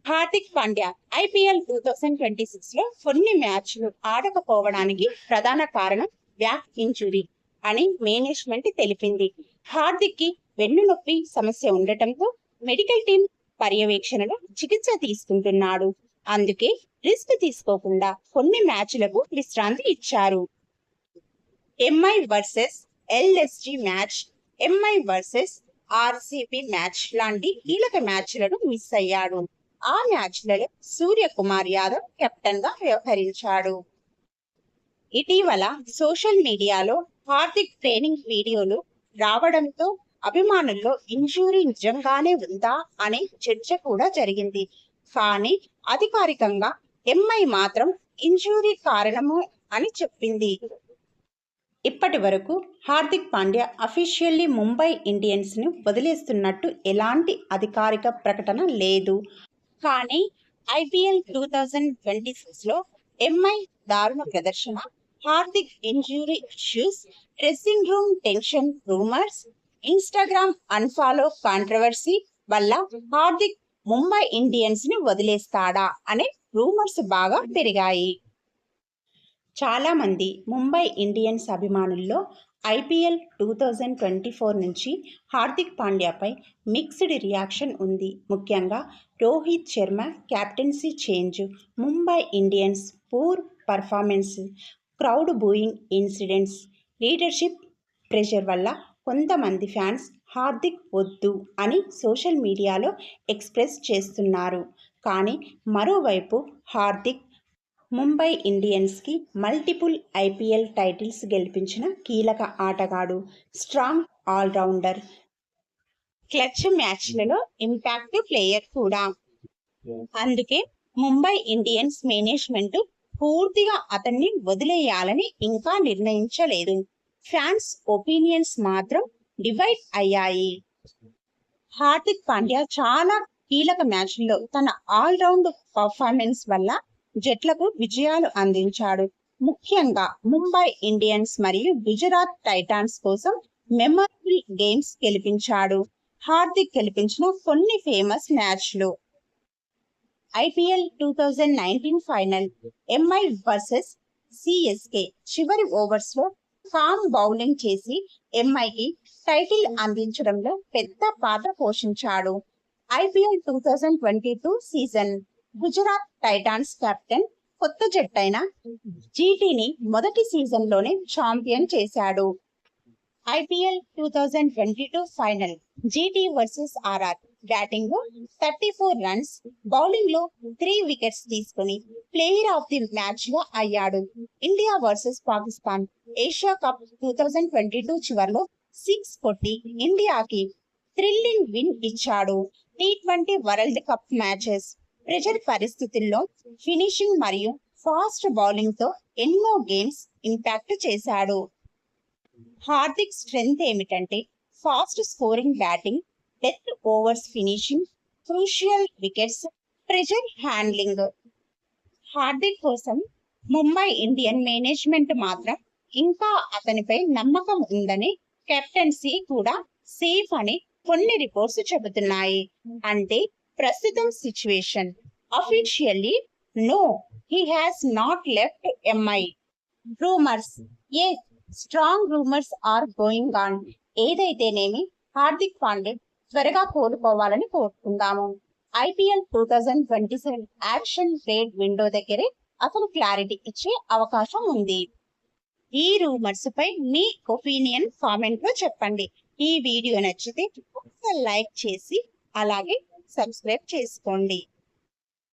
Hardik Pandya IPL 2026 లో కొన్ని మ్యాచ్లు ఆడకపోవడానికి ప్రధాన కారణం బ్యాక్ ఇంజురీ అని మేనేజ్మెంట్ తెలిపింది. హార్దిక్ కి వెన్నునొప్పి సమస్య ఉండటంతో మెడికల్ టీం పర్యవేక్షణలో చికిత్స తీసుకుంటున్నాడు. అందుకే రిస్క్ తీసుకోకుండా కొన్ని మ్యాచ్లకు విశ్రాంతి ఇచ్చారు. MI versus LSG match, MI versus RCB match లాంటి కీలక మ్యాచ్లను మిస్ అయ్యాడు. ఆ మ్యాచ్లలో సూర్యకుమార్ యాదవ్ కెప్టెన్ గా వ్యవహరించాడు. ఇటీవల సోషల్ మీడియాలో హార్దిక్ ట్రైనింగ్ వీడియోలు రావడంతో అభిమానుల్లో ఇంజూరీ నిజంగానే ఉందా అనే చర్చ కూడా జరిగింది. కానీ అధికారికంగా ఎంఐ మాత్రం ఇంజూరీ కారణము అని చెప్పింది. ఇప్పటి వరకు హార్దిక్ పాండ్యా అఫీషియల్లీ ముంబై ఇండియన్స్ ను వదిలేస్తున్నట్టు ఎలాంటి అధికారిక ప్రకటన లేదు. కానీ ఐపీఎల్ 2026 లో ఎంఐ దారుణ ప్రదర్శన, Hardik injury issues, dressing room tension rumours, Instagram unfollow controversy వల్ల హార్దిక్ ముంబై ఇండియన్స్ ని వదిలేస్తాడా అనే రూమర్స్ బాగా పెరిగాయి. చాలా మంది ముంబై ఇండియన్స్ అభిమానుల్లో ఐపీఎల్ 2024 నుంచి హార్దిక్ పాండ్యాపై మిక్స్డ్ రియాక్షన్ ఉంది. ముఖ్యంగా Rohit Sharma captaincy change, Mumbai Indians poor performance, crowd booing incidents, leadership pressure వల్ల కొంతమంది ఫ్యాన్స్ హార్దిక్ వద్దు అని సోషల్ మీడియాలో ఎక్స్ప్రెస్ చేస్తున్నారు. కానీ మరోవైపు హార్దిక్ ముంబై ఇండియన్స్కి మల్టిపుల్ ఐపీఎల్ టైటిల్స్ గెలిపించిన కీలక ఆటగాడు, స్ట్రాంగ్ ఆల్రౌండర్, క్లచ్ మ్యాచ్లలో ఇంపాక్ట్ ప్లేయర్ కూడా. అందుకే ముంబై ఇండియన్స్ మేనేజ్మెంట్ పూర్తిగా అతన్ని వదిలేయాలని ఇంకా నిర్ణయించలేదు. ఫ్యాన్స్ ఒపీనియన్స్ మాత్రం డివైడ్ అయ్యాయి. హార్దిక్ పాండ్యా చాలా కీలక మ్యాచ్ల్లో తన ఆల్రౌండ్ పర్ఫార్మెన్స్ వల్ల జట్లకు విజయాలు అందించాడు. ముఖ్యంగా ముంబై ఇండియన్స్ మరియు గుజరాత్ టైటాన్స్ కోసం మెమరబుల్ గేమ్స్ గెలిపించాడు. హార్దిక్ గెలిపించిన కొన్ని ఫేమస్ మ్యాచ్లు: IPL 2019 final, MI versus CSK చివరి ఓవర్స్ లో కామ్ బౌలింగ్ చేసి ఎంఐకి టైటిల్ అందించడంలో పెద్ద పాత్ర పోషించాడు. IPL 2022 season, Gujarat Titans captain కొత్త జట్టైన జీటీని మొదటి సీజన్లోనే ఛాంపియన్ చేశాడు. IPL 2022 final, GT versus RR, batting లో 34 రన్స్, బౌలింగ్ లో 3 వికెట్స్ తీసుకుని ప్లేయర్ ఆఫ్ ది మ్యాచ్ గా అయ్యాడు. India versus Pakistan, Asia cup 2022 చివర్లో 6 కొట్టి ఇండియాకి థ్రిల్లింగ్ విన్ ఇచ్చాడు. T20 world cup matches, pressure పరిస్థితుల్లో ఫినిషింగ్ మరియు ఫాస్ట్ బౌలింగ్ తో ఎన్నో గేమ్స్ ఇంపాక్ట్ చేశాడు. హార్దిక్ స్ట్రెంగ్త్ ఏమిటంటే fast scoring batting, death overs finishing, crucial wickets, pressure handling. Hardik కోసం ముంబై ఇండియన్ మేనేజ్మెంట్ మాత్రం ఇంకా అతనిపై నమ్మకం ఉందని, కెప్టెన్సీ కూడా సేఫ్ అని కొన్ని రిపోర్ట్స్ చెబుతున్నాయి. అంటే ప్రస్తుతం situation officially no, he has not left MI. Rumours, a strong rumours are going on. ఏదైతేనేమి హార్దిక్ పాండ్యా త్వరగా కోలుకోవాలని కోరుకుందాము. ఐపీఎల్ 2027 యాక్షన్ ట్రేడ్ విండో దగ్గరే అసలు క్లారిటీ ఇచ్చే అవకాశం ఉంది. ఈ రూమర్స్ పై మీ ఒపీనియన్ కామెంట్ లో చెప్పండి. ఈ వీడియో నచ్చితే లైక్ చేసి అలాగే సబ్స్క్రైబ్ చేసుకోండి.